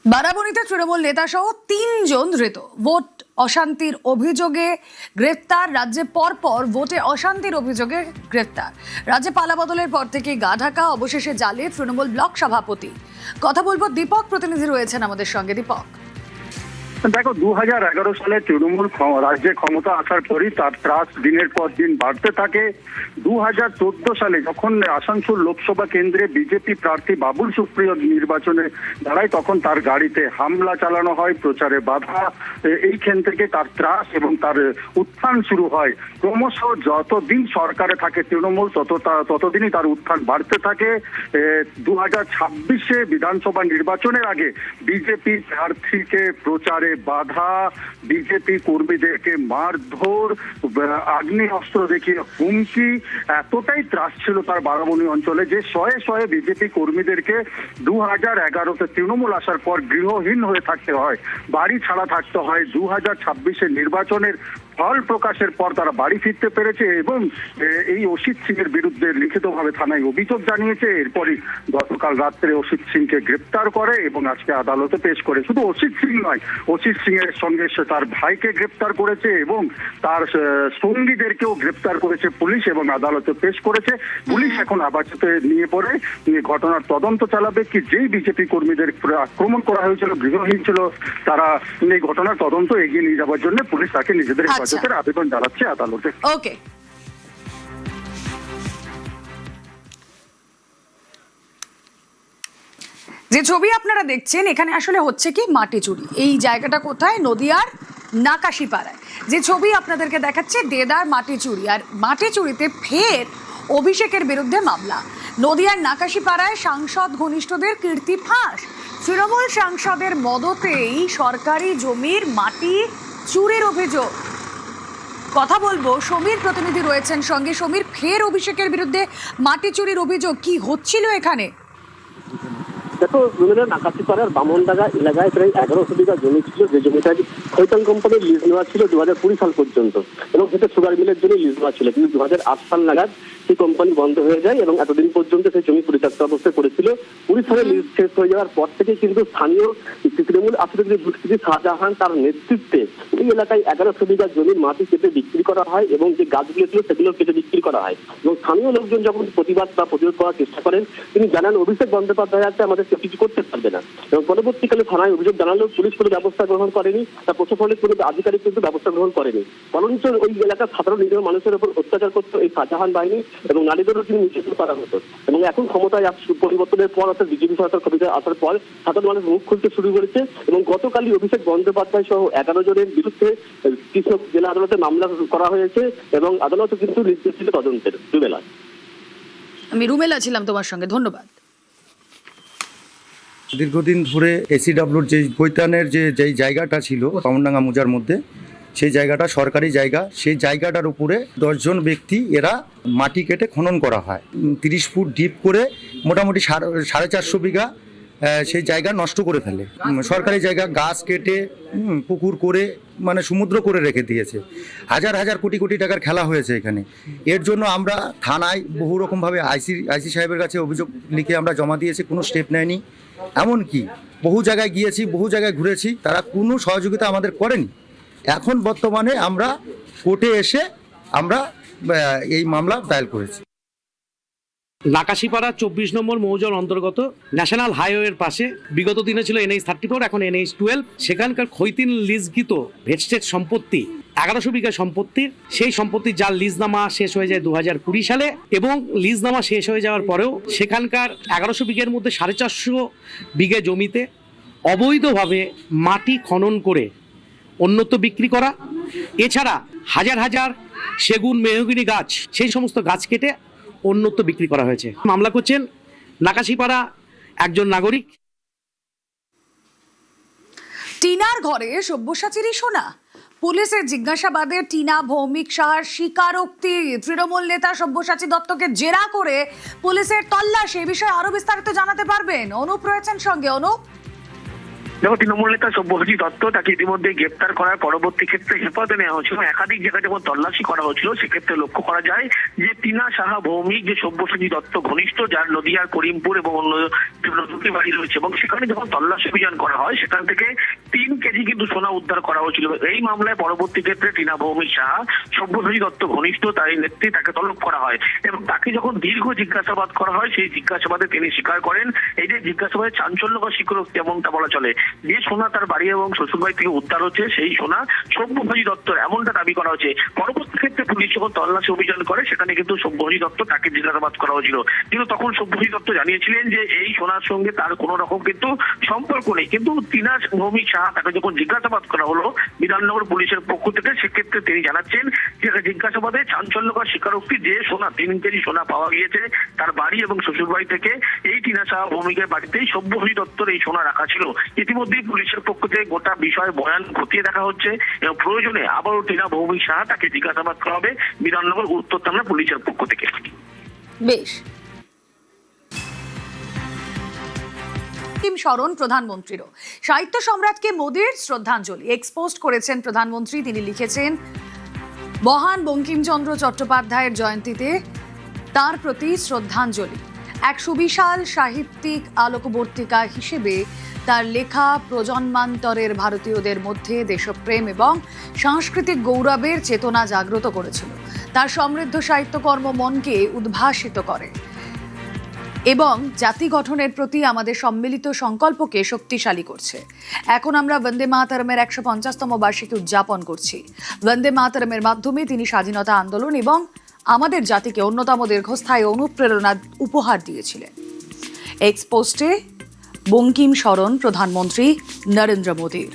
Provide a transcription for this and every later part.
বারাবণীতে তৃণমূল নেতা সহ 3 জন ধৃত। ভোট অশান্তির অভিযোগে গ্রেফতার। রাজ্যে পরপর ভোটে অশান্তির অভিযোগে গ্রেফতার। রাজ্যে পালাবদলের পর থেকে গা ঢাকা, অবশেষে জালে তৃণমূল ব্লক সভাপতি। কথা বলবো, দীপক প্রতিনিধি রয়েছেন আমাদের সঙ্গে। দীপক, দেখো, 2011 সালে তৃণমূল রাজ্যে ক্ষমতা আসার পরই তার ত্রাস দিনের পর দিন বাড়তে থাকে। 2014 সালে যখন আসানসোল লোকসভা কেন্দ্রে বিজেপি প্রার্থী বাবুল সুপ্রিয় নির্বাচনে দাঁড়ায়, তখন তার গাড়িতে হামলা চালানো হয়, প্রচারে বাধা। এইখান থেকে তার ত্রাস এবং তার উত্থান শুরু হয়। ক্রমশ যতদিন সরকারে থাকে তৃণমূল, ততদিনই তার উত্থান বাড়তে থাকে। 2026-এ বিধানসভা নির্বাচনের আগে বিজেপি প্রার্থীকে প্রচারে বাধা, বিজেপি কর্মীদেরকে মারধর, আগ্নেয়াস্ত্র দেখিয়ে হুমকি, এতটাই ত্রাস ছিল তার বারাবণী অঞ্চলে যে শয়ে শয়ে বিজেপি কর্মীদেরকে 2011-তে তৃণমূল আসার পর গৃহহীন হয়ে থাকতে হয়, বাড়ি ছাড়া থাকতে হয়। 2026-এর নির্বাচনের ফল প্রকাশের পর তারা বাড়ি ফিরতে পেরেছে এবং এই অসিত সিং এর বিরুদ্ধে লিখিতভাবে থানায় অভিযোগ জানিয়েছে। এরপরই গতকাল রাত্রে অসিত সিংকে গ্রেপ্তার করে এবং আজকে আদালতে পেশ করে। শুধু অসিত সিং নয়, অসিত সিং এর সঙ্গে তার ভাইকে গ্রেপ্তার করেছে এবং তার সঙ্গীদেরকেও গ্রেপ্তার করেছে পুলিশ এবং আদালতে পেশ করেছে। পুলিশ এখন আবাসিতে নিয়ে পড়ে ঘটনার তদন্ত চালাবে। কি যেই বিজেপি কর্মীদের আক্রমণ করা হয়েছিল, গৃহহীন ছিল, তারা এই ঘটনার তদন্ত এগিয়ে নিয়ে যাওয়ার জন্য পুলিশ তাকে নিজেদের হেফাজতের আবেদন জানাচ্ছে আদালতে। ওকে, যে ছবি আপনারা দেখছেন এখানে আসলে হচ্ছে কি মাটি চুরি। এই জায়গাটা কোথায়? নদিয়ার নাকাশিপাড়ায়। যে ছবি আপনাদেরকে দেখাচ্ছে, দেদার মাটি চুরি। আর মাটি চুরিতে ফের অভিষেকের বিরুদ্ধে মামলা। নদিয়ার নাকাশিপাড়ায় সাংসদ ঘনিষ্ঠদের কীর্তি ফাঁস। তৃণমূল সাংসদের মদতেই সরকারি জমির মাটি চুরির অভিযোগ। কথা বলবো, সমীর প্রতিনিধি রয়েছেন সঙ্গে। সমীর, ফের অভিষেকের বিরুদ্ধে মাটি চুরির অভিযোগ, কি হচ্ছিল এখানে? দেখো, নাকাশিপাড়ার বামনডাঙ্গা এলাকায় প্রায় 1100 বিঘা জমি ছিল, যে জমিটা খৈতান কোম্পানির লিজ নেওয়া ছিল 2020 সাল পর্যন্ত, এবং সেটা সুগার মিলের জন্য লিজ নেওয়া ছিল। কিন্তু 2008 সাল নাগাদ সেই কোম্পানি বন্ধ হয়ে যায় এবং এতদিন পর্যন্ত সেই জমি পরিত্যক্ত অবস্থায় পড়েছিল। 20 সালে লিজ শেষ হয়ে যাওয়ার পর থেকে কিন্তু স্থানীয় তৃণমূল আশ্রিত দুষ্কৃতী শাহজাহান তার নেতৃত্বে এই এলাকায় 1100 বিঘা জমির মাটি কেটে বিক্রি করা হয় এবং যে গাছগুলো ছিল সেগুলো কেটে বিক্রি করা হয়। এবং স্থানীয় লোকজন যখন প্রতিবাদ বা প্রতিরোধ করার চেষ্টা করেন, তিনি জানান অভিষেক বন্দ্যোপাধ্যায় আছে, আমাদের কিছু করতে পারবে না। এবং পরবর্তীকালে থানায় অভিযোগ জানালেও পুলিশ কোনো ব্যবস্থা গ্রহণ করেনি, তা প্রশাসনিক কোনো আধিকারিক কিন্তু ব্যবস্থা গ্রহণ করেনি। বরঞ্চ ওই এলাকার সাধারণ নিরীহ মানুষের উপর অত্যাচার করতো এই শাহজাহান বাহিনী এবং নারীদেরও তিনি নিষিদ্ধ করা হতো। এবং এখন ক্ষমতায় পরিবর্তনের পর, অর্থাৎ বিজেপি সরকার ক্ষমতায় আসার পর সাধারণ মানুষ মুখ খুলতে শুরু করেছে এবং গতকালই অভিষেক বন্দ্যোপাধ্যায় সহ 11 জনের বিরুদ্ধে কৃষক জেলা আদালতে মামলা করা হয়েছে এবং আদালতও কিন্তু নির্দেশ দিল তদন্তের। রুমেলা, আমি রুমেলা ছিলাম তোমার সঙ্গে, ধন্যবাদ। দীর্ঘদিন ধরে এসিডব্লিউর যে কৈতানের যেই জায়গাটা ছিল বামনডাঙ্গা মোজার মধ্যে, সেই জায়গাটা সরকারি জায়গা। সেই জায়গাটার উপরে 10 জন ব্যক্তি এরা মাটি কেটে খনন করা হয়। 30 ফুট ডিপ করে মোটামুটি 450 বিঘা সেই জায়গা নষ্ট করে ফেলে। সরকারি জায়গা গাছ কেটে পুকুর করে, মানে সমুদ্র করে রেখে দিয়েছে। হাজার হাজার কোটি কোটি টাকার খেলা হয়েছে এখানে। এর জন্য আমরা থানায় বহু রকমভাবে আইসি সাহেবের কাছে অভিযোগ লিখে আমরা জমা দিয়েছি, কোনো স্টেপ নেয়নি। এমনকি বহু জায়গায় গিয়েছি, বহু জায়গায় ঘুরেছি, তারা কোনো সহযোগিতা আমাদের করেনি। এখন বর্তমানে আমরা কোর্টে এসে আমরা এই মামলা দায়ের করেছি। নাকাশিপাড়া 24 নম্বর মৌজার অন্তর্গত ন্যাশনাল হাইওয়ের পাশে বিগত দিনে ছিল NH-34, এখন NH-12। সেখানকার খৈতিন লিজকৃত ভেস্টেড সম্পত্তি 1100 বিঘা সম্পত্তির, সেই সম্পত্তির যার লিজনামা শেষ হয়ে যায় 2020 সালে এবং লিজনামা শেষ হয়ে যাওয়ার পরেও সেখানকার 1100 বিঘের মধ্যে 450 বিঘে জমিতে অবৈধভাবে মাটি খনন করে অন্যত্র বিক্রি করা, এছাড়া হাজার হাজার সেগুন, মেহগিনি গাছ, সেই সমস্ত গাছ কেটে অন্যত্র বিক্রি করা হয়েছে। মামলা করছেন নাকাশিপাড়া একজন নাগরিক। টিনার ঘরে সব্যসাচীরই শোনা। পুলিশের জিজ্ঞাসাবাদে টিনা ভৌমিক সাহার স্বীকারোক্তি। তৃণমূল নেতা সব্যসাচী দত্তকে জেরা করে পুলিশের তল্লাশি। এ বিষয়ে আরো বিস্তারিত জানাতে পারবেন অনুপ রয়েছেন সঙ্গে। অনুপ, দেখো, তৃণমূল নেতা সব্যসাচী দত্ত তাকে ইতিমধ্যে গ্রেপ্তার করার পরবর্তী ক্ষেত্রে হেফাজতে নেওয়া হয়েছিল। একাধিক জায়গায় যখন তল্লাশি করা হয়েছিল সেক্ষেত্রে লক্ষ্য করা যায় যে টিনা সাহা ভৌমিক, যে সব্যসাচী দত্ত ঘনিষ্ঠ, যার নদিয়ার করিমপুর এবং অন্য দুটি বাড়ি রয়েছে, এবং সেখানে যখন তল্লাশি অভিযান করা হয় সেখান থেকে 3 কেজি কিন্তু সোনা উদ্ধার করা হয়েছিল। এই মামলায় পরবর্তী ক্ষেত্রে টিনা ভৌমিক সাহা, সব্যসাচী দত্ত ঘনিষ্ঠ, তার নেত্রী, তাকে তলব করা হয় এবং তাকে যখন দীর্ঘ জিজ্ঞাসাবাদ করা হয় সেই জিজ্ঞাসাবাদে তিনি স্বীকার করেন। এই যে জিজ্ঞাসাবাদে চাঞ্চল্যকর স্বীকারোক্তি এমনটা বলা চলে যে সোনা তার বাড়ি এবং শ্বশুরবাড়ি থেকে উদ্ধার হচ্ছে, সেই সোনা সব্যসাচী দত্তর, এমনটা দাবি করা হচ্ছে। পরবর্তী ক্ষেত্রে পুলিশ যখন তল্লাশি অভিযান করে সেখানে কিন্তু সব্যসাচী দত্ত তাকে জিজ্ঞাসাবাদ করা হয়েছিল। কিন্তু তখন সব্যসাচী দত্ত জানিয়েছিলেন যে এই সোনার সঙ্গে তার কোনো রকম কিন্তু সম্পর্ক নেই। কিন্তু টিনা ভৌমিক সাহা তাকে যখন জিজ্ঞাসাবাদ করা হলো বিধাননগর পুলিশের পক্ষ থেকে, সেক্ষেত্রে তিনি জানাচ্ছেন যে জিজ্ঞাসাবাদে চাঞ্চল্যকর স্বীকারোক্তি যে সোনা 3 কেজি সোনা পাওয়া গিয়েছে তার বাড়ি এবং শ্বশুরবাড়ি থেকে, এই টিনা সাহা ভৌমিকের বাড়িতেই সব্যসাচী দত্তর এই সোনা রাখা ছিল। ইতিমধ্যেই পুলিশের পক্ষ থেকে গোটা বিষয় বয়ান খতিয়ে দেখা হচ্ছে এবং প্রয়োজনে আবারও টিনা ভৌমিক সাহা তাকে জিজ্ঞাসাবাদ করা হবে বিধাননগর উত্তর থানা পুলিশের পক্ষ থেকে। বেশ। স্মরণ প্রধানমন্ত্রীরও, সাহিত্য সম্রাটকে মোদীর শ্রদ্ধাঞ্জলি এক্সপোস্ট করেছেন প্রধানমন্ত্রী। তিনি লিখেছেন, মহান বঙ্কিমচন্দ্র চট্টোপাধ্যায়ের জয়ন্তীতে তার প্রতি শ্রদ্ধাঞ্জলি। এক সুবিশাল সাহিত্যিক আলোকবর্তিকা হিসেবে তার লেখা প্রজন্মান্তরের ভারতীয়দের মধ্যে দেশপ্রেম এবং সাংস্কৃতিক গৌরবের চেতনা জাগ্রত করেছিল। তার সমৃদ্ধ সাহিত্যকর্ম মনকে উদ্ভাসিত করে এবং জাতি গঠনের প্রতি আমাদের সম্মিলিত সংকল্পকে শক্তিশালী করছে। এখন আমরা বন্দে মাতরমের 150তম বার্ষিকী উদযাপন করছি। বন্দে মাতরমের মাধ্যমে তিনি স্বাধীনতা আন্দোলন এবং আমাদের জাতিকে অন্যতম দীর্ঘস্থায়ী অনুপ্রেরণা উপহার দিয়েছিলেন। এক্সপোস্টে বঙ্কিম স্মরণ প্রধানমন্ত্রী নরেন্দ্র মোদীর।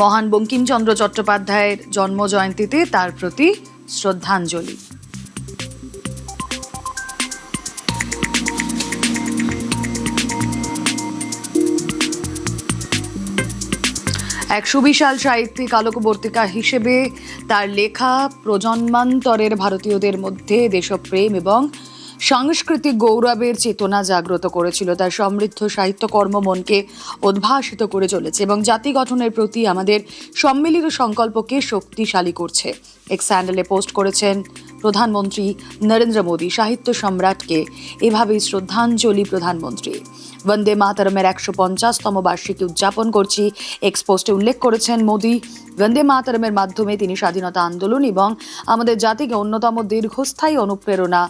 মহান বঙ্কিমচন্দ্র চট্টোপাধ্যায়ের জন্মজয়ন্তীতে তার প্রতি শ্রদ্ধাঞ্জলি। এক সুবিশাল সাহিত্যিক আলোকবর্তিকা হিসেবে তার লেখা প্রজন্মান্তরের ভারতীয়দের মধ্যে দেশপ্রেম এবং সাংস্কৃতিক গৌরবের চেতনা জাগ্রত করেছিল। তার সমৃদ্ধ সাহিত্যকর্ম মনকে উদ্ভাসিত করে চলেছে এবং জাতি গঠনের প্রতি আমাদের সম্মিলিত সংকল্পকে শক্তিশালী করছে। এক স্যান্ডেলে পোস্ট করেছেন প্রধানমন্ত্রী নরেন্দ্র মোদী। সাহিত্য সম্রাটকে এভাবেই শ্রদ্ধাঞ্জলি প্রধানমন্ত্রী। বন্দে মাতরমের 150তম বার্ষিকী উদযাপন করছি এক্সপোস্টে উল্লেখ করেছেন মোদী। বন্দে মাতরমের মাধ্যমে তিনি স্বাধীনতা আন্দোলন এবং আমাদের জাতিকে অন্যতম দীর্ঘস্থায়ী অনুপ্রেরণা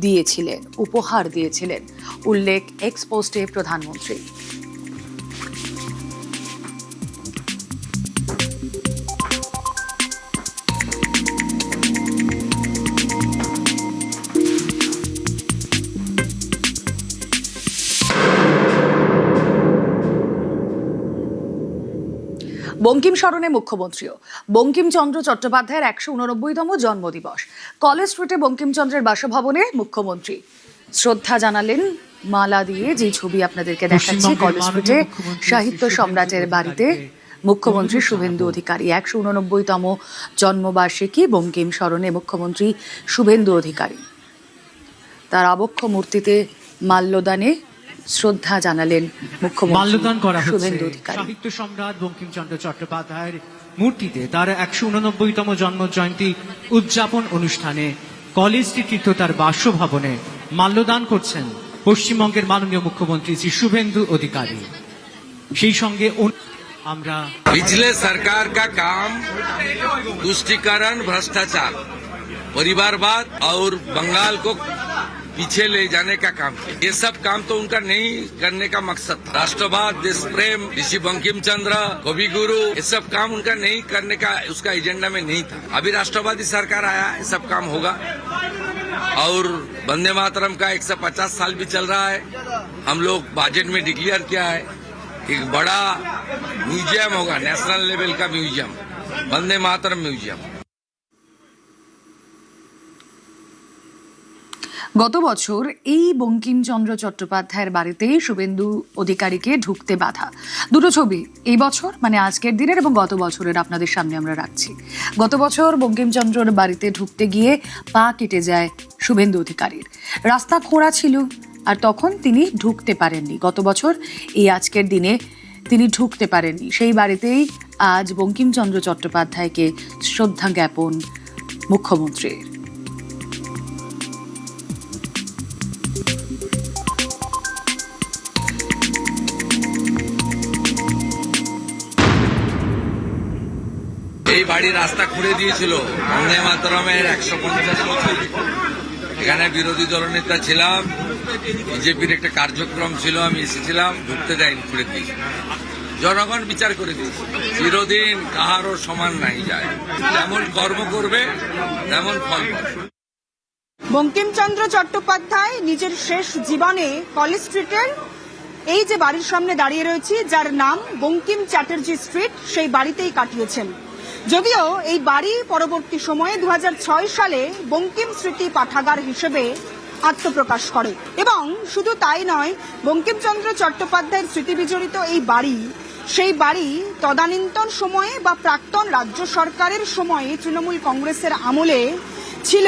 দিয়েছিলেন, উপহার দিয়েছিলেন, উল্লেখ এক্সপোস্টে প্রধানমন্ত্রী। বঙ্কিম স্মরণে মুখ্যমন্ত্রীও। বঙ্কিমচন্দ্র চট্টোপাধ্যায়ের 189তম জন্মদিবস। কলেজ স্ট্রিটে বঙ্কিমচন্দ্রের বাসভবনে মুখ্যমন্ত্রী শ্রদ্ধা জানালেন মালা দিয়ে। যে ছবি আপনাদেরকে দেখাচ্ছি, কলেজ স্ট্রিটে সাহিত্য সম্রাটের বাড়িতে মুখ্যমন্ত্রী শুভেন্দু অধিকারী। 189তম জন্মবার্ষিকী বঙ্কিম স্মরণে মুখ্যমন্ত্রী শুভেন্দু অধিকারী তার আবক্ষ মূর্তিতে মাল্যদানে শ্রদ্ধা জানালেন মুখ্যমন্ত্রী শুভেন্দু অধিকারী। সাহিত্য সম্রাট বঙ্কিমচন্দ্র চট্টোপাধ্যায়ের মূর্তিতে তার 189তম জন্ম জয়ন্তী উদযাপন অনুষ্ঠানে কলেজ স্ট্রিট তার বাসভবনে মাল্যদান করছেন পশ্চিমবঙ্গের মাননীয় মুখ্যমন্ত্রী শ্রী শুভেন্দু অধিকারী। সেই সঙ্গে আমরা पिछले सरकार का काम तुष्टीकरण, भ्रष्टाचार, परिवारवाद और बंगाल को पीछे ले जाने का काम किया। ये सब काम तो उनका नहीं करने का मकसद था। राष्ट्रवाद, देश प्रेम, ऋषि बंकिम चंद्र, कवि गुरु, ये सब काम उनका नहीं करने का उसका एजेंडा में नहीं था। अभी राष्ट्रवादी सरकार आया, ये सब काम होगा। और वंदे मातरम का 150 साल भी चल रहा है। हम लोग बजट में डिक्लेयर किया है एक बड़ा म्यूजियम होगा, नेशनल लेवल का म्यूजियम, वंदे मातरम म्यूजियम। গত বছর এই বঙ্কিমচন্দ্র চট্টোপাধ্যায়ের বাড়িতে শুভেন্দু অধিকারীকে ঢুকতে বাধা। দুটো ছবি এই বছর মানে আজকের দিনের এবং গত বছরের আপনাদের সামনে আমরা রাখছি। গত বছর বঙ্কিমচন্দ্রের বাড়িতে ঢুকতে গিয়ে পা কেটে যায় শুভেন্দু অধিকারীর। রাস্তা খোঁড়া ছিল আর তখন তিনি ঢুকতে পারেননি। গত বছর এই আজকের দিনে তিনি ঢুকতে পারেননি। সেই বাড়িতেই আজ বঙ্কিমচন্দ্র চট্টোপাধ্যায়কে শ্রদ্ধা জ্ঞাপন মুখ্যমন্ত্রীর। এই বাড়ির রাস্তা খুঁড়ে দিয়েছিল বন্দে মাতরমের 150 বছর। এখানে বিরোধী দলনেতা ছিলাম, বিজেপির একটা কার্যক্রম ছিল, আমি এসেছিলাম, ঢুকতে দেয়নি, খুঁড়ে দিয়েছি। জনগণ বিচার করে দিয়েছে। চিরদিন কাহারও সমান নাই যায়, যেমন কর্ম করবে তেমন ফল পাবে। বঙ্কিমচন্দ্র চট্টোপাধ্যায় নিজের শেষ জীবনে কলেজ স্ট্রিটের এই যে বাড়ির সামনে দাঁড়িয়ে রয়েছি, যার নাম বঙ্কিম চ্যাটার্জি স্ট্রিট, সেই বাড়িতেই কাটিয়েছেন। যদিও এই বাড়ি পরবর্তী সময়ে 2006 সালে বঙ্কিম স্মৃতি পাঠাগার হিসেবে আত্মপ্রকাশ করে। এবং শুধু তাই নয়, বঙ্কিমচন্দ্র চট্টোপাধ্যায়ের স্মৃতি বিজড়িত এই বাড়ি, সেই বাড়ি তদানীন্তন সময়ে বা প্রাক্তন রাজ্য সরকারের সময়ে তৃণমূল কংগ্রেসের আমলে ছিল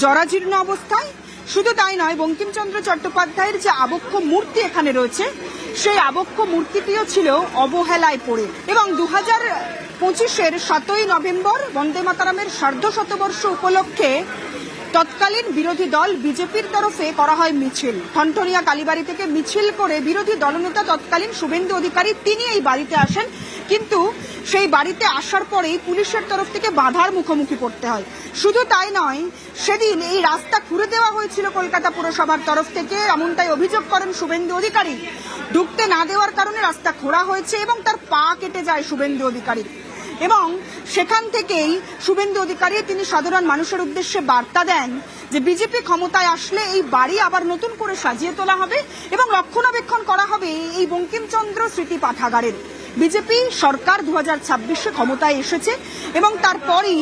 জরাজীর্ণ অবস্থায়। শুধু তাই নয়, বঙ্কিমচন্দ্র চট্টোপাধ্যায়ের যে আবক্ষ মূর্তি এখানে রয়েছে, সেই আবক্ষ মূর্তিটিও ছিল অবহেলায় পড়ে। এবং 2025-এর 7ই নভেম্বর বন্দে মাতরমের সার্ধশতবর্ষ উপলক্ষে তৎকালীন বিরোধী দল বিজেপির তরফে করা হয় মিছিল। ঠনঠনিয়া কালীবাড়ি থেকে মিছিল করে বিরোধী দলনেতা তৎকালীন শুভেন্দু অধিকারী তিনি এই বাড়িতে আসেন, কিন্তু সেই বাড়িতে আসার পরেই পুলিশের তরফ থেকে বাধার মুখোমুখি পড়তে হয়। শুধু তাই নয়, সেদিন এই রাস্তা খুঁড়ে দেওয়া হয়েছিল কলকাতা পুরসভার তরফ থেকে, এমনটাই অভিযোগ করেন শুভেন্দু অধিকারী। ঢুকতে না দেওয়ার কারণে রাস্তা খোঁড়া হয়েছে এবং তার পা কেটে যায় শুভেন্দু অধিকারী। এবং সেখান থেকেই শুভেন্দু অধিকারী তিনি সাধারণ মানুষের উদ্দেশ্যে বার্তা দেন যে বিজেপি ক্ষমতায় আসলে এই বাড়ি আবার নতুন করে সাজিয়ে তোলা হবে এবং রক্ষণাবেক্ষণ করা হবে এই বঙ্কিমচন্দ্র স্মৃতি পাঠাগারের। বিজেপি সরকার 2026-এ ক্ষমতায় এসেছে এবং তারপরই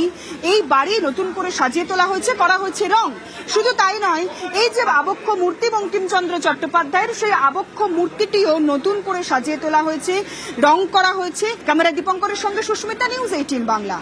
এই বাড়ি নতুন করে সাজিয়ে তোলা হয়েছে, করা হয়েছে রং। শুধু তাই নয়, এই যে আবক্ষ মূর্তি বঙ্কিমচন্দ্র চট্টোপাধ্যায়ের, সেই আবক্ষ মূর্তিটিও নতুন করে সাজিয়ে তোলা হয়েছে, রং করা হয়েছে। ক্যামেরা দীপঙ্করের সঙ্গে সুস্মিতা, নিউজ 18 বাংলা।